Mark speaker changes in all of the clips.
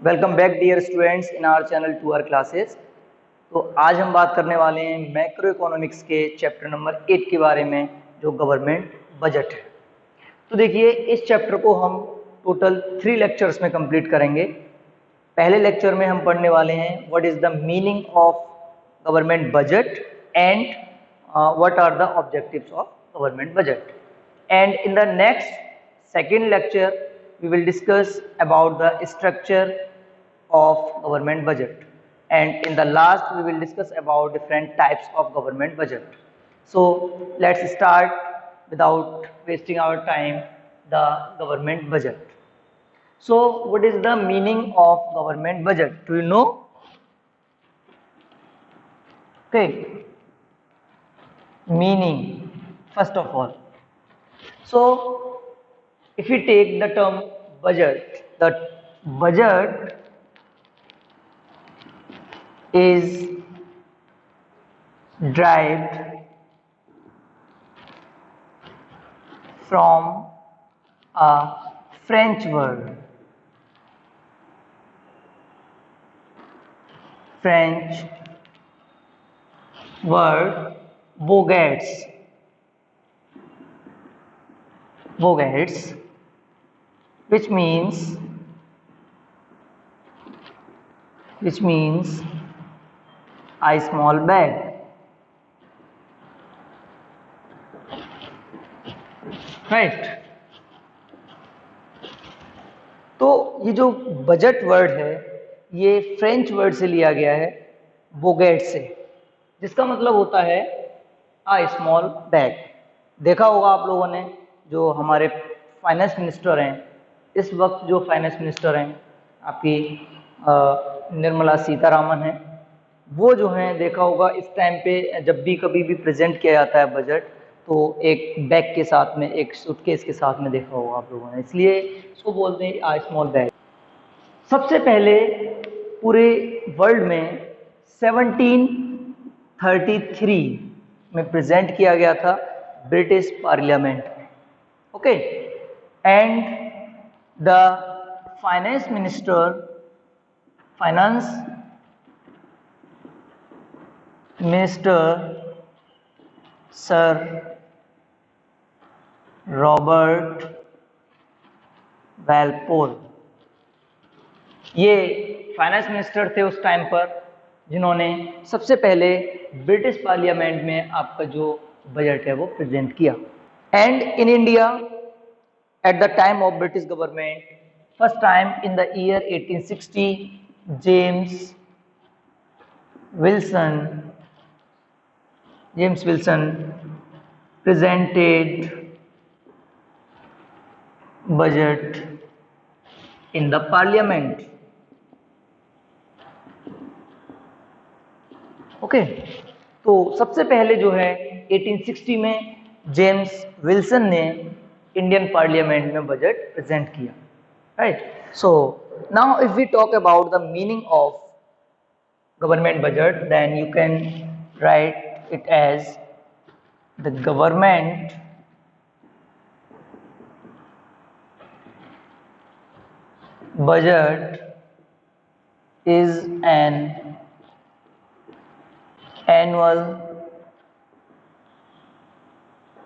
Speaker 1: Welcome back dear students in our channel to our classes. तो आज हम बात करने वाले हैं मैक्रो इकोनॉमिक्स के चैप्टर नंबर 8 के बारे में, जो गवर्नमेंट बजट है। तो देखिए, इस चैप्टर को हम टोटल 3 लेक्चर्स में कंप्लीट करेंगे। पहले लेक्चर में हम पढ़ने वाले हैं what is the meaning of government budget and what are the objectives of government budget. And in the next second lecture, we will discuss about the structure of government budget. And in the last, we will discuss about different types of government budget. So let's start without wasting our time, the government budget. So what is the meaning of government budget? Do you know? Okay. Meaning, first of all. So, if we take the term budget, the budget is derived from a French word. Bogats, which means a small bag. Right. तो ये जो budget word है, ये French word से लिया गया है, बोगेट से, जिसका मतलब होता है आ स्मॉल बैग। देखा होगा आप लोगों ने, जो हमारे फाइनेंस मिनिस्टर हैं इस वक्त, जो फाइनेंस मिनिस्टर हैं आपकी निर्मला सीतारामन हैं, वो जो हैं देखा होगा इस टाइम पे जब भी कभी भी प्रेजेंट किया जाता है बजट, तो एक बैग के साथ में, एक सूटकेस के साथ में देखा होगा आप लोगों ने, इसलिए इसको बोलते हैं आ स्मॉल बैग। सबसे पहले पूरे वर्ल्ड में 1733 में प्रेजेंट किया गया था ब्रिटिश पार्लियामेंट में। Okay, and the finance minister sir Robert Walpole, ये फाइनेंस मिनिस्टर थे उस टाइम पर, जिन्होंने सबसे पहले ब्रिटिश पार्लियामेंट में आपका जो बजट है वो प्रेजेंट किया। And in India at the time of British government, first time in the year 1860, James Wilson presented budget in the parliament. Okay, तो सबसे पहले जो है 1860 में जेम्स विल्सन ने इंडियन पार्लियामेंट में बजट प्रेजेंट किया। Right, so now if we talk about the meaning of government budget, then you can write it as the government budget is an annual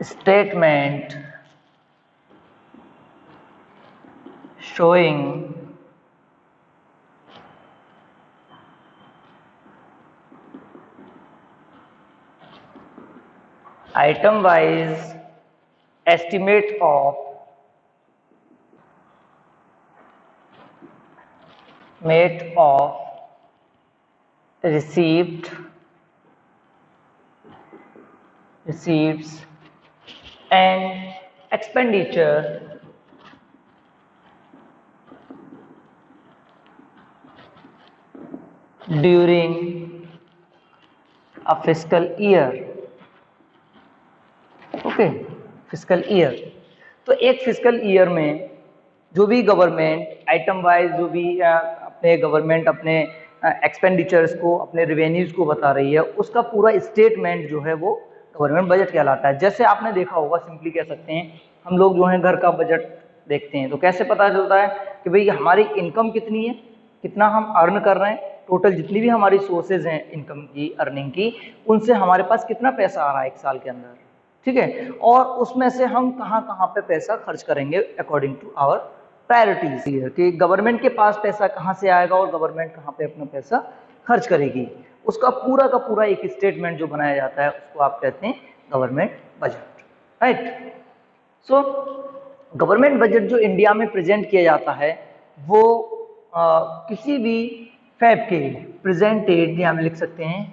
Speaker 1: statement showing item-wise estimate of receipts and expenditure during a fiscal year. Okay, fiscal year. तो एक fiscal year में जो भी government item wise, जो भी अपने government अपने expenditures को, अपने रेवेन्यूज को बता रही है, उसका पूरा स्टेटमेंट जो है वो गवर्नमेंट बजट कहलाता है। जैसे आपने देखा होगा, सिंपली कह सकते हैं, हम लोग जो है घर का बजट देखते हैं तो कैसे पता चलता है कि भाई हमारी इनकम कितनी है कितना हम अर्न कर रहे हैं, टोटल जितनी भी हमारी सोर्सेज हैं इनकम की, अर्निंग की, उनसे हमारे पास कितना पैसा आ रहा है एक साल के अंदर, ठीक है, और उसमें से हम कहाँ कहाँ पे पैसा खर्च करेंगे अकॉर्डिंग टू आवर प्रायोरिटीज, कि गवर्नमेंट के पास पैसा कहाँ से आएगा और गवर्नमेंट कहाँ पे अपना पैसा खर्च करेगी, उसका पूरा का पूरा एक स्टेटमेंट जो बनाया जाता है उसको आप कहते हैं government budget, right. So government budget जो इंडिया में प्रेजेंट किया जाता है वो किसी भी फैब के प्रेजेंटेड, यहाँ में लिख सकते हैं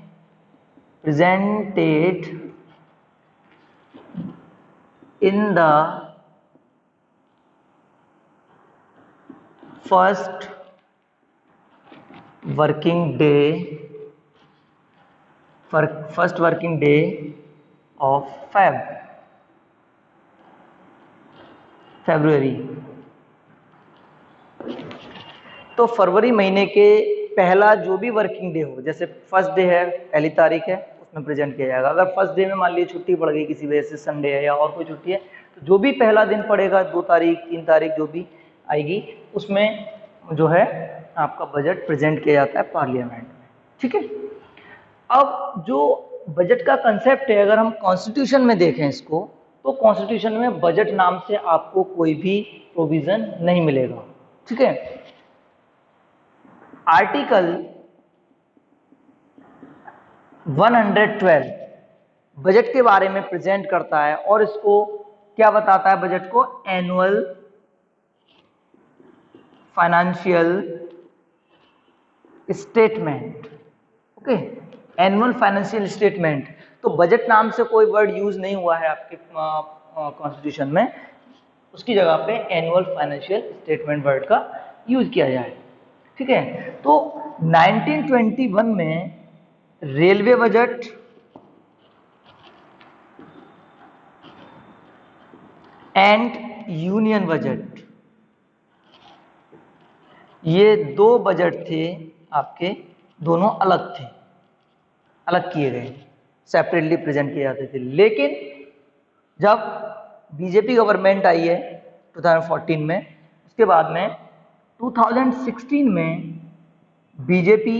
Speaker 1: presented in the first working day of February. तो फरवरी महीने के पहला जो भी वर्किंग डे हो, जैसे फर्स्ट डे है, पहली तारीख है, उसमें प्रेजेंट किया जाएगा। अगर फर्स्ट डे में मान लीजिए छुट्टी पड़ गई किसी वजह से, संडे है या और कोई छुट्टी है, तो जो भी पहला दिन पड़ेगा, 2 तारीख 3 तारीख जो भी आएगी, उसमें जो है आपका बजट प्रेजेंट किया जाता है पार्लियामेंट में, ठीक है। अब जो बजट का कंसेप्ट है, अगर हम कॉन्स्टिट्यूशन में देखें इसको, तो कॉन्स्टिट्यूशन में बजट नाम से आपको कोई भी प्रोविजन नहीं मिलेगा, ठीक है। आर्टिकल 112 बजट के बारे में प्रेजेंट करता है और इसको क्या बताता है, बजट को annual financial statement, okay, annual financial statement. तो बजट नाम से कोई वर्ड यूज नहीं हुआ है आपके कॉन्स्टिट्यूशन में, उसकी जगह पे एनुअल फाइनेंशियल स्टेटमेंट वर्ड का यूज किया जाए, ठीक है। तो 1921 में railway budget and union budget, ये 2 बजट थे आपके, दोनों अलग थे, अलग किए गए, सेपरेटली प्रेजेंट किए जाते थे। लेकिन जब बीजेपी गवर्नमेंट आई है 2014 में, उसके बाद में 2016 में बीजेपी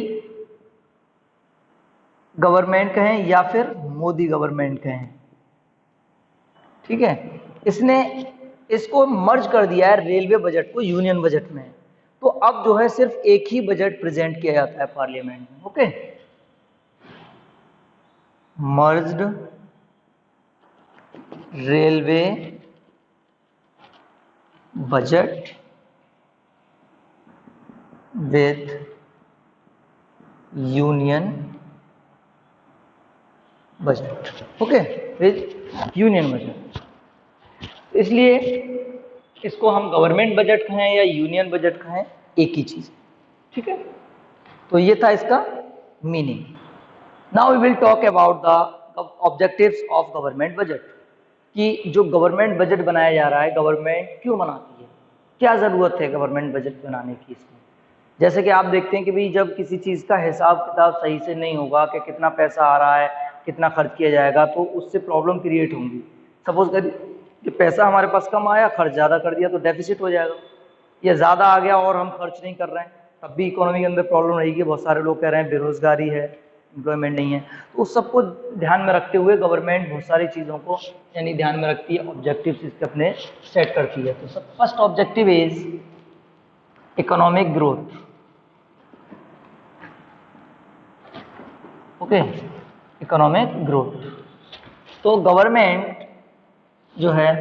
Speaker 1: गवर्नमेंट कहें या फिर मोदी गवर्नमेंट कहें, ठीक है, इसने इसको मर्ज कर दिया है रेलवे बजट को यूनियन बजट में। तो अब जो है सिर्फ एक ही बजट प्रेजेंट किया जाता है पार्लियामेंट में, okay, merged railway budget with union budget, okay, with union budget. इसलिए इसको हम गवर्नमेंट बजट कहें या यूनियन बजट कहें, एक ही चीज, ठीक है। तो ये था इसका meaning. Now we will talk about the objectives of government budget, कि जो गवर्नमेंट बजट बनाया जा रहा है, गवर्नमेंट क्यों बनाती है, क्या ज़रूरत है गवर्नमेंट बजट बनाने की इसमें। जैसे कि आप देखते हैं कि भाई जब किसी चीज़ का हिसाब किताब सही से नहीं होगा कि कितना पैसा आ रहा है, कितना खर्च किया जाएगा, तो उससे प्रॉब्लम क्रिएट होंगी। सपोज करिए कि पैसा हमारे पास कम आया, खर्च ज़्यादा कर दिया, तो डेफिसिट हो जाएगा, या ज़्यादा आ गया और हम खर्च नहीं कर रहे हैं, तब भी इकोनॉमी के अंदर प्रॉब्लम रहेगी। बहुत सारे लोग कह रहे हैं बेरोजगारी है, एम्प्लॉयमेंट नहीं है। तो उस सबको ध्यान में रखते हुए गवर्नमेंट बहुत सारी चीज़ों को यानी ध्यान में रखती है, ऑब्जेक्टिव्स इसके अपने सेट करती है। तो सब first objective is economic growth, okay, economic growth. तो गवर्नमेंट जो है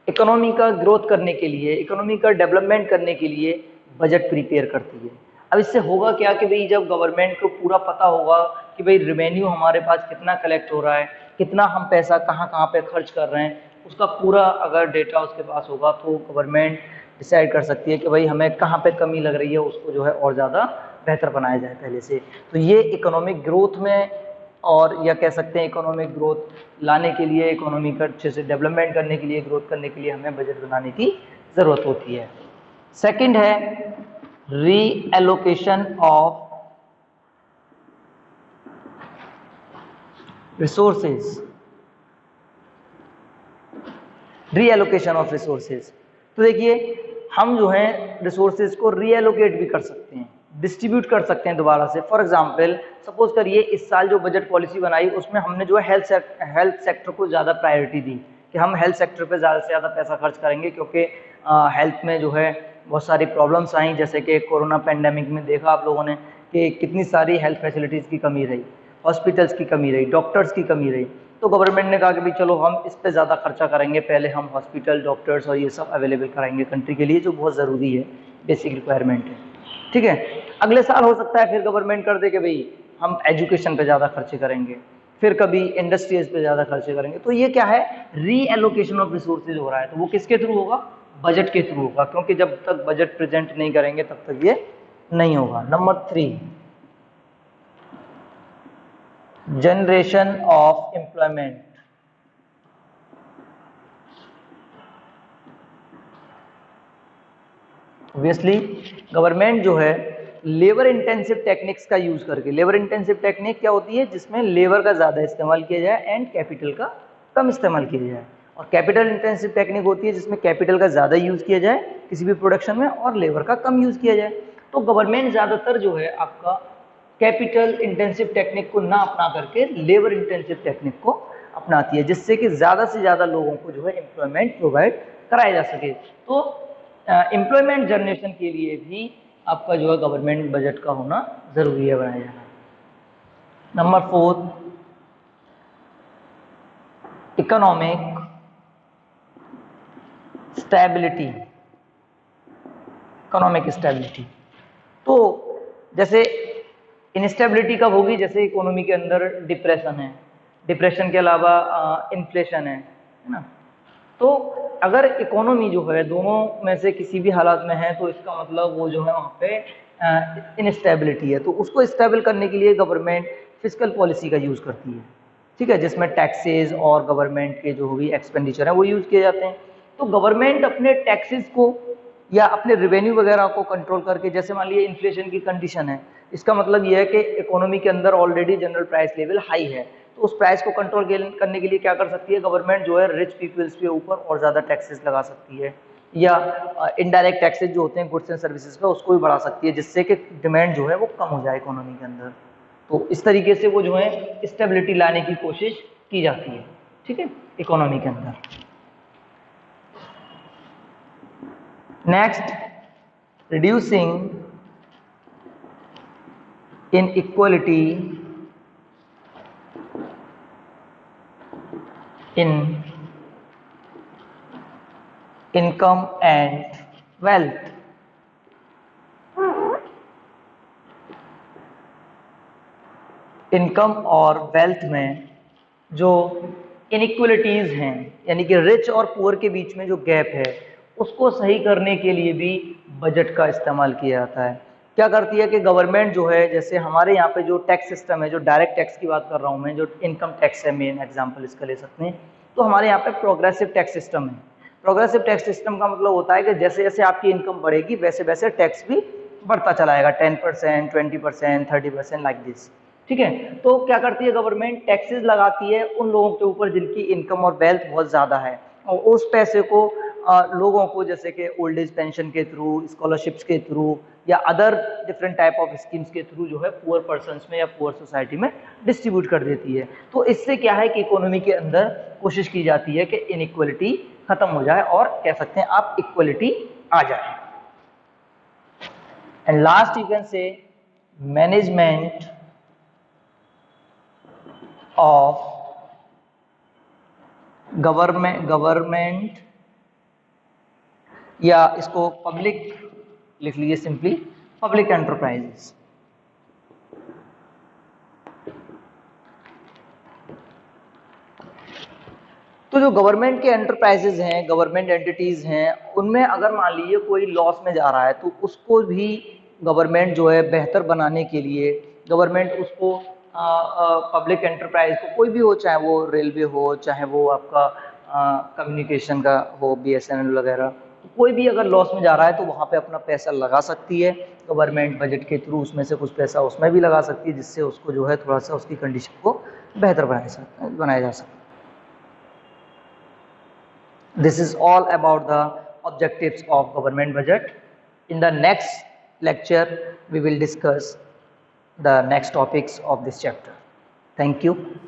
Speaker 1: इकोनॉमी का ग्रोथ करने के लिए, इकोनॉमी का डेवलपमेंट करने के लिए बजट प्रिपेयर करती है। अब इससे होगा क्या कि भाई जब गवर्नमेंट को पूरा पता होगा कि भाई रेवेन्यू हमारे पास कितना कलेक्ट हो रहा है, कितना हम पैसा कहाँ कहाँ पे खर्च कर रहे हैं, उसका पूरा अगर डेटा उसके पास होगा, तो गवर्नमेंट डिसाइड कर सकती है कि भाई हमें कहाँ पे कमी लग रही है, उसको जो है और ज़्यादा बेहतर बनाया जाए पहले से। तो ये इकोनॉमिक ग्रोथ में, और या कह सकते हैं इकोनॉमिक ग्रोथ लाने के लिए, इकोनॉमी का अच्छे से डेवलपमेंट करने के लिए, ग्रोथ करने के लिए हमें बजट बनाने की ज़रूरत होती है। सेकंड है reallocation of resources, reallocation of resources. तो देखिए हम जो है रिसोर्सेज को रीएलोकेट भी कर सकते हैं। डिस्ट्रीब्यूट कर सकते हैं दोबारा से। फॉर एग्जांपल सपोज करिए इस साल जो बजट पॉलिसी बनाई उसमें हमने जो है हेल्थ सेक्टर को ज़्यादा प्रायोरिटी दी कि हम हेल्थ सेक्टर पे ज़्यादा से ज़्यादा पैसा खर्च करेंगे, क्योंकि हेल्थ में जो है बहुत सारी प्रॉब्लम्स आई, जैसे कि कोरोना पेंडेमिक में देखा आप लोगों ने कि कितनी सारी हेल्थ फैसिलिटीज़ की कमी रही, हॉस्पिटल्स की कमी रही, डॉक्टर्स की कमी रही। तो गवर्नमेंट ने कहा कि भाई चलो हम इस पे ज़्यादा खर्चा करेंगे, पहले हम हॉस्पिटल, डॉक्टर्स और ये सब अवेलेबल कराएंगे कंट्री के लिए, जो बहुत ज़रूरी है, बेसिक रिक्वायरमेंट है। ठीक है, अगले साल हो सकता है फिर गवर्नमेंट कर दे कि भाई हम एजुकेशन पे ज़्यादा खर्चे करेंगे, फिर कभी इंडस्ट्रीज पे ज़्यादा खर्चे करेंगे। तो ये क्या है, रीएलोकेशन ऑफ रिसोर्सेज हो रहा है। तो वो किसके थ्रू होगा, बजट के थ्रू होगा, क्योंकि जब तक बजट प्रेजेंट नहीं करेंगे तब तक ये नहीं होगा। Number 3, generation of employment. Obviously government जो है लेबर इंटेंसिव टेक्निक्स का यूज करके, लेबर इंटेंसिव टेक्निक क्या होती है, जिसमें लेबर का ज़्यादा इस्तेमाल किया जाए एंड कैपिटल का कम इस्तेमाल किया जाए, और कैपिटल इंटेंसिव टेक्निक होती है जिसमें कैपिटल का ज़्यादा यूज़ किया जाए किसी भी प्रोडक्शन में और लेबर का कम यूज़ किया जाए। तो गवर्नमेंट ज़्यादातर जो है आपका कैपिटल इंटेंसिव टेक्निक को ना अपना करके लेबर इंटेंसिव टेक्निक को अपनाती है, जिससे कि ज़्यादा से ज़्यादा लोगों को जो है एम्प्लॉयमेंट प्रोवाइड कराया जा सके। तो एम्प्लॉयमेंट जनरेशन के लिए भी आपका जो है गवर्नमेंट बजट का होना ज़रूरी है, बनाया जाना। Number 4, economic stability. Economic stability तो जैसे इनस्टेबिलिटी कब होगी, जैसे इकोनॉमी के अंदर डिप्रेशन है, डिप्रेशन के अलावा इन्फ्लेशन है ना। तो अगर इकोनॉमी जो है दोनों में से किसी भी हालात में है तो इसका मतलब वो जो है वहाँ पे इनस्टेबिलिटी है। तो उसको स्टेबल करने के लिए गवर्नमेंट फिस्कल पॉलिसी का यूज़ करती है, ठीक है, जिसमें टैक्सेस और गवर्नमेंट के जो भी एक्सपेंडिचर है वो यूज़ किए जाते हैं। तो गवर्नमेंट अपने टैक्सेस को या अपने रेवेन्यू वगैरह को कंट्रोल करके, जैसे मान लीजिए इन्फ्लेशन की कंडीशन है, इसका मतलब ये है कि इकोनॉमी के अंदर already general price level high है, तो उस प्राइस को कंट्रोल करने के लिए क्या कर सकती है गवर्नमेंट, जो है रिच पीपल्स के ऊपर और ज़्यादा टैक्सेस लगा सकती है, या इनडायरेक्ट टैक्सेस जो होते हैं गुड्स एंड सर्विसेज का उसको भी बढ़ा सकती है, जिससे कि डिमांड जो है वो कम हो जाए इकोनॉमी के अंदर। तो इस तरीके से वो जो है स्टेबिलिटी लाने की कोशिश की जाती है, ठीक है, इकोनॉमी के अंदर। Next, reducing inequality in income and wealth। Income और वेल्थ में जो इनइक्वलिटीज हैं, यानी कि रिच और पुअर के बीच में जो गैप है, उसको सही करने के लिए भी बजट का इस्तेमाल किया जाता है। क्या करती है कि गवर्नमेंट जो है, जैसे हमारे यहाँ पे जो टैक्स सिस्टम है, जो डायरेक्ट टैक्स की बात कर रहा हूँ मैं, जो इनकम टैक्स है, मेन एग्जांपल इसका ले सकते हैं, तो हमारे यहाँ पे प्रोग्रेसिव टैक्स सिस्टम है। प्रोग्रेसिव टैक्स सिस्टम का मतलब होता है कि जैसे जैसे आपकी इनकम बढ़ेगी वैसे वैसे टैक्स भी बढ़ता चलाएगा, 10%, 20%, 30% लाइक दिस, ठीक है। तो क्या करती है गवर्नमेंट, टैक्सेस लगाती है उन लोगों के ऊपर जिनकी इनकम और वेल्थ बहुत ज़्यादा है, और उस पैसे को लोगों को जैसे कि ओल्ड एज पेंशन के थ्रू, स्कॉलरशिप्स के थ्रू या other different type of schemes के थ्रू जो है पुअर पर्सन्स में या पुअर सोसाइटी में डिस्ट्रीब्यूट कर देती है। तो इससे क्या है कि इकोनॉमी के अंदर कोशिश की जाती है कि इनइक्वलिटी खत्म हो जाए और कह सकते हैं आप इक्वलिटी आ जाए। And last you can say management of government या इसको पब्लिक लिख लीजिए, सिंपली पब्लिक एंटरप्राइजेस। तो जो गवर्नमेंट के एंटरप्राइजेज हैं, गवर्नमेंट एंटिटीज हैं, उनमें अगर मान लीजिए कोई लॉस में जा रहा है तो उसको भी गवर्नमेंट जो है बेहतर बनाने के लिए गवर्नमेंट उसको पब्लिक एंटरप्राइज को, कोई भी हो, चाहे वो रेलवे हो, चाहे वो आपका कम्युनिकेशन का हो, BSNL वगैरह, तो कोई भी अगर लॉस में जा रहा है तो वहाँ पे अपना पैसा लगा सकती है गवर्नमेंट बजट के थ्रू, उसमें से कुछ पैसा उसमें भी लगा सकती है, जिससे उसको जो है थोड़ा सा उसकी कंडीशन को बेहतर बनाया जा सकता है। This is all about the objectives of government budget. In the next lecture we will discuss the next topics of this chapter. Thank you.